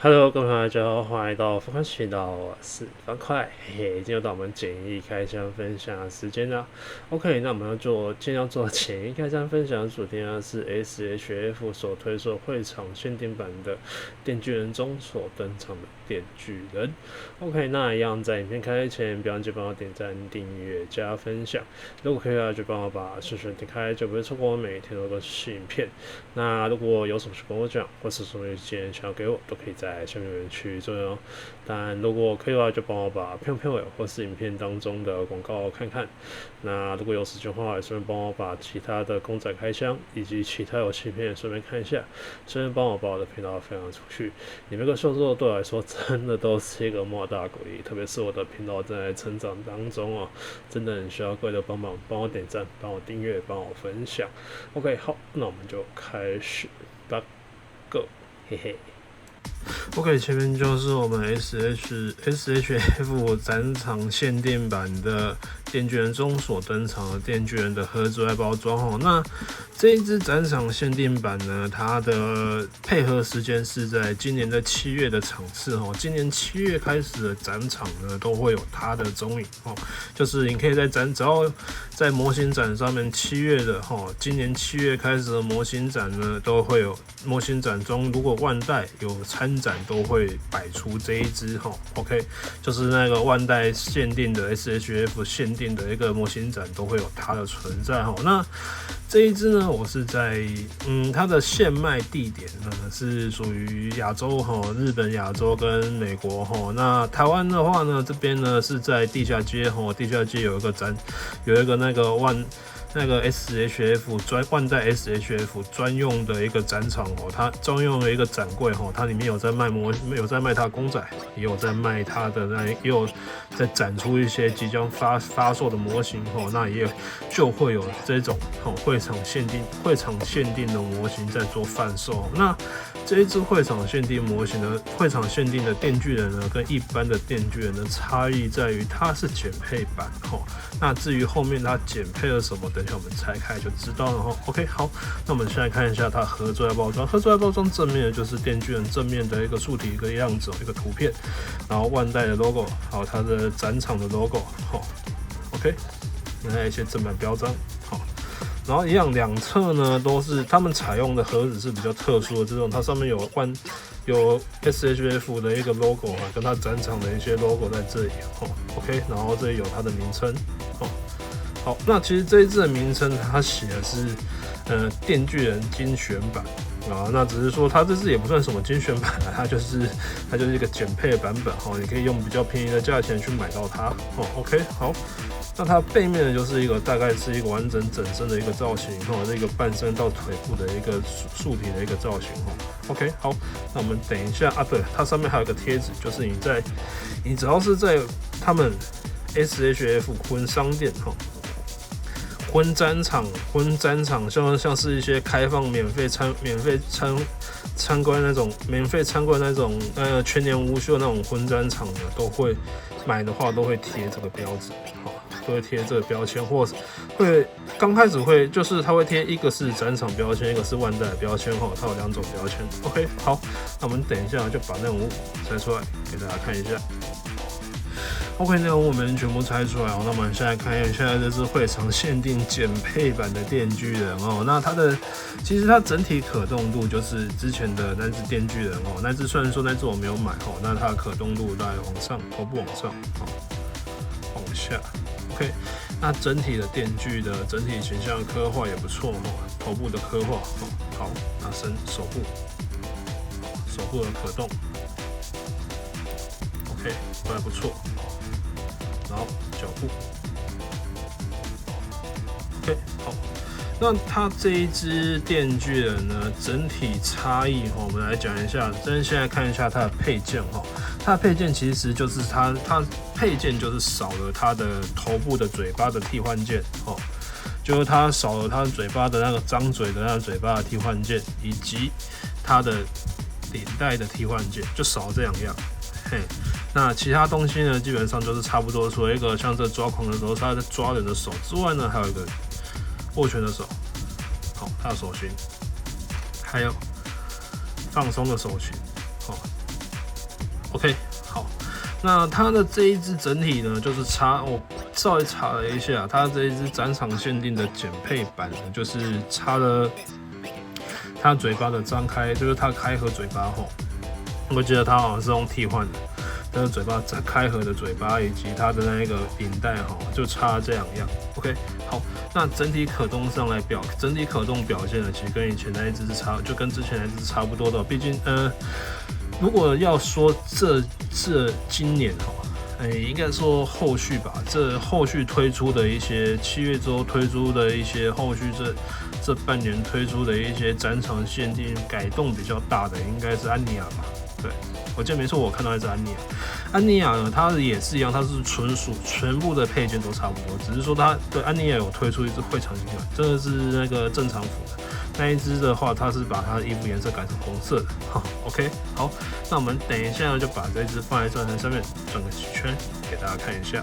Hello，各位朋友，大家好，欢迎来到方块频道，我是方块，嘿嘿，今天又到我们简易开箱分享的时间啦。OK，那我们今天要做简易开箱分享的主题呢是 SHF 所推出会场限定版的《电锯人》中所登场的电锯人。OK，那一样在影片开始前，不要忘记帮我点赞、订阅、加分享。如果可以的话，就帮我把顺序点开，就不会错过我每天的新影片。那如果有什么想跟我讲，或是什么意见想要给我，都可以在下面留言区做哦。当然，如果可以的话，就帮我把片尾或是影片当中的广告看看。那如果有时间的话，也顺便帮我把其他的公仔开箱以及其他游戏片也顺便看一下，顺便帮我把我的频道分享出去。你们个收作对我来说真的都是一个莫大鼓励，特别是我的频道正在成长当中哦，真的很需要各位的帮忙，帮我点赞，帮我订阅，帮我分享。OK， 好，那我们就开始吧，Go， 嘿嘿。OK， 前面就是我们 SHF 展场限定版的电锯人中所登场的电锯人的盒子外包装哦。那这一支展场限定版呢，它的配合时间是在今年的7月的场次哦。今年7月开始的展场呢，都会有它的踪影哦。就是你可以只要在模型展上面7月的哦，今年7月开始的模型展呢，都会有模型展中，如果万代有参展，都会摆出这一支哈 ，OK， 就是那个万代限定的 SHF 限定的一个模型展，都会有它的存在哈。那这一支呢，我是在它的现卖地点呢是属于亚洲哈，日本、亚洲跟美国哈。那台湾的话呢，这边呢是在地下街哈，地下街有一个那个SHF 万代 SHF 专用的一个展场哦，它专用的一个展柜哦，它里面有在卖它公仔，也有在卖它的也有在展出一些即将发售的模型哦，那也就会有这种会场限定的模型在做贩售。那这一支会场限定的电锯人呢，跟一般的电锯人的差异在于它是减配版哦。那至于后面它减配了什么，等一下我们拆开就知道了哈。OK， 好，那我们现在看一下它盒子外包装。盒子外包装正面的就是电锯人正面的一个竖体一个样子，一个图片，然后万代的 logo， 还有它的展场的 logo， 好 ，OK， 还有一些正版标章，好。然后一样，两侧呢都是他们采用的盒子是比较特殊的这种，它上面有SHF 的一个 logo 啊，跟它展场的一些 logo 在这里哦。OK， 然后这里有它的名称哦。好，那其实这一支的名称它写的是电锯人精选版啊，那只是说它这支也不算什么精选版啊，它就是一个减配的版本哦，你可以用比较便宜的价钱去买到它哦。OK， 好。那它背面呢，就是大概是一个完整整身的一个造型哈，这个半身到腿部的一个竖体的一个造型哈。OK， 好，那我们等一下啊，对，它上面还有个贴纸，就是你只要是在他们 SHF 婚商店哈。婚展场像是一些开放免费参观那种全年无休那种婚展场呢，都会买的话都会贴这个标志，好，都会贴这个标签，或是会刚开始会就是它会贴一个是展场标签，一个是万代的标签哈，它有2种标签。OK， 好，那我们等一下就把内容物拆出来给大家看一下。OK， 内容我们全部拆出来哦。那我们现在看一下这是会场限定减配版的电锯人哦。那其实它整体可动度就是之前的那只电锯人哦。那只虽然说那只我没有买哦，那它的可动度大概往上，头部往上，哦，往下。OK， 那整体的电锯的整体形象刻画也不错哦，头部的刻画哦。好，那手部的可动 ，OK， 都还不错。然后脚步 ，OK， 好。那它这一支电锯人呢，整体差异哈，我们来讲一下。现在看一下它的配件哈，它的配件其实就是它配件就是少了它的头部的嘴巴的替换件哦，就是它少了它嘴巴的那个张嘴的那个嘴巴的替换件，以及它的领带的替换件，就少了这2样。嘿，那其他东西呢，基本上就是差不多。除了一个像这抓狂的时候，他在抓人的手之外呢，还有一个握拳的手，好，他的手型，还有放松的手型，好， OK， 好，那它的这一支整体呢，就是我稍微查了一下，它这一支展场限定的减配版呢，就是插了它嘴巴的张开，就是它开合嘴巴后，我记得它好像是用替换的。它的嘴巴开合的嘴巴以及它的那个领带就差这2样。OK， 好，那整体可动上来整体可动表现呢，其实跟以前那一只就跟之前那一只差不多的。毕竟如果要说这今年应该说后续吧，这后续推出的一些7月之后推出的一些后续这半年推出的一些展场限定改动比较大的，应该是安妮亚吧？对。我记得没错，我看到一只安妮亚。安妮亚呢，它也是一样，它是全部的配件都差不多，只是说它对安妮亚有推出一只会场型款，真的是那个正常服的。那一只的话，它是把它的衣服颜色改成红色的。OK， 好，那我们等一下就把这只放在转盘上面转个几圈，给大家看一下。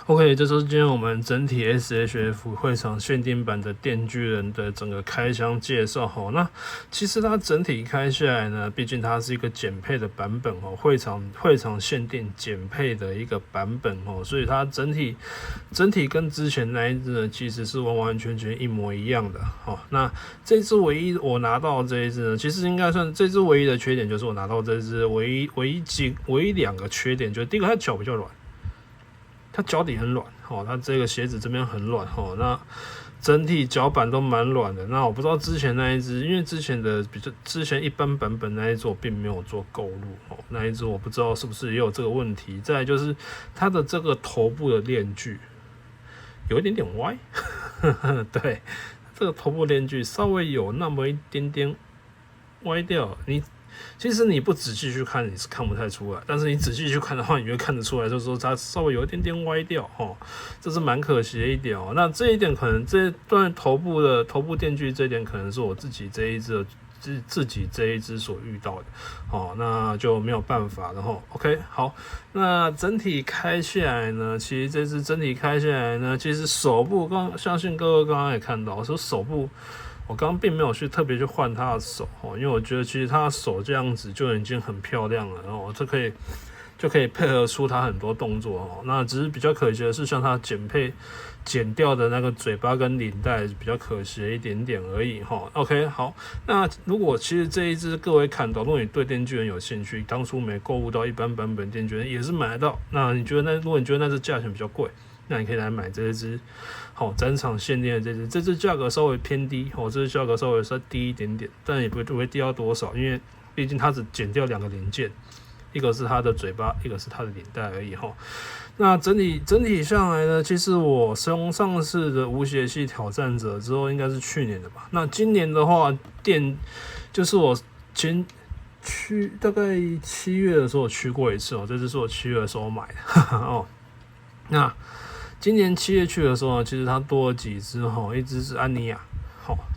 OK，这就是今天我们整体 SHF 会场限定版的电锯人的整个开箱介绍哈。那其实它整体开下来呢，毕竟它是一个减配的版本哦，会场限定减配的一个版本哦，所以它整体跟之前那一只呢，其实是完完全全一模一样的哦。那这只唯一我拿到这一只呢，其实应该算这只唯一的缺点就是我拿到这只唯一两个缺点，就是第一个它脚比较软。它脚底很软，它这个鞋子这边很软，那整体脚板都蛮软的。那我不知道之前那一只，因为之前一般版本那一只我并没有做购入，那一只我不知道是不是也有这个问题。再来就是它的这个头部的链锯有一点点歪，对，这个头部链锯稍微有那么一点点歪掉，其实你不仔细去看，你是看不太出来。但是你仔细去看的话，你会看得出来，就是说它稍微有一点点歪掉，这是蛮可惜的一点哦。那这一点可能这段头部电锯这一点，可能是我自己这一只所遇到的，那就没有办法。然后 OK 好，那整体开下来呢，其实这只整体开下来呢，其实手部相信各位刚刚也看到，说手部。我刚刚并没有特别去换他的手，因为我觉得其实他的手这样子就已经很漂亮了，然后就可以配合出他很多动作。那只是比较可惜的是，像他剪掉的那个嘴巴跟领带比较可惜一点点而已。OK 好，那如果其实这一支各位看到，如果你对电锯人有兴趣，当初没购入到一般版本电锯人也是买得到。那如果你觉得那支价钱比较贵，那你可以来买这一支，展场限定的这支价格稍微偏低，这支价格稍微低一点点，但也不会低到多少，因为毕竟它只剪掉两个零件，一个是它的嘴巴，一个是它的领带而已那整体上来呢，其实我上市的无血系挑战者之后，应该是去年的吧。那今年的话，就是我大概7月的时候去过一次这支是我7月的时候买的那今年7月去的时候呢，其实它多了几只一只是安妮亚，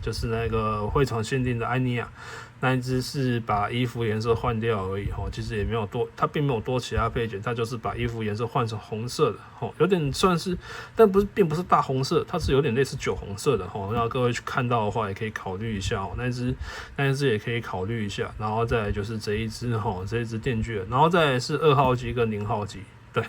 就是那个会场限定的安妮亚，那一只是把衣服颜色换掉而已其实也没有多，它并没有多其他配件，它就是把衣服颜色换成红色的有点算是，但并不是大红色，它是有点类似酒红色的那各位去看到的话也可以考虑一下那一只也可以考虑一下，然后再来就是这一只电锯人，然后再来是2号机跟0号机，对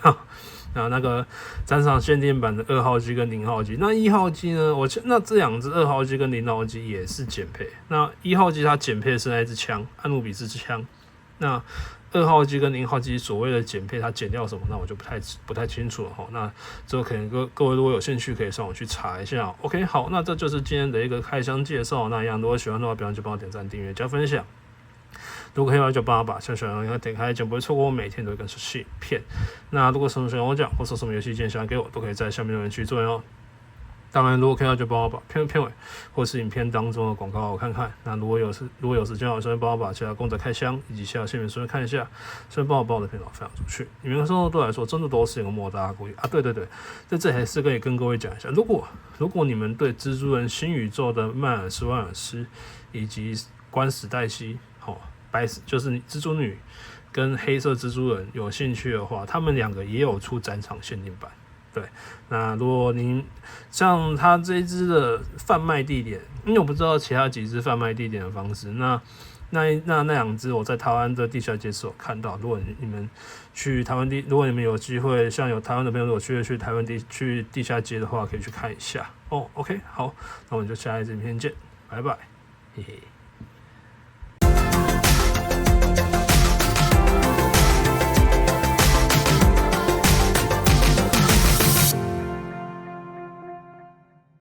那个展场限定版的2号机跟0号机，那1号机呢？那这两只2号机跟0号机也是减配。那1号机它减配的是那一支枪，安努比斯枪。那2号机跟0号机所谓的减配，它减掉什么？那我就不太清楚了那之后可能各位如果有兴趣，可以上网去查一下。OK， 好，那这就是今天的一个开箱介绍。那一样，如果喜欢的话，别忘记帮我点赞、订阅、加分享。如果可以的话，就帮我把小铃铛点开，就不会错过我每天都会更新片。那如果什么想我讲，或者什么游戏建议想给我，都可以在下面留言区做哦。当然，如果可以的话，就帮我把片尾或是影片当中的广告我看看。那如果有时间的话，顺便帮我把其他公仔开箱以及其他新闻顺便看一下，顺便帮我的频道分享出去。你们生活对我来说，真的都是一个莫大的鼓励啊！对，在这还是可以跟各位讲一下，如果你们对蜘蛛人新宇宙的迈尔斯·万尔斯以及关史黛西就是蜘蛛女跟黑色蜘蛛人有兴趣的话，他们两个也有出展场限定版。对，那如果您像他这一支的贩卖地点，因为我不知道其他几支贩卖地点的方式，那两支我在台湾的地下街是有看到。如果你们去台湾如果你们有机会，像有台湾的朋友有机会去台湾去地下街的话，可以去看一下。OK， 好，那我们就下一支影片见，拜拜，嘿嘿。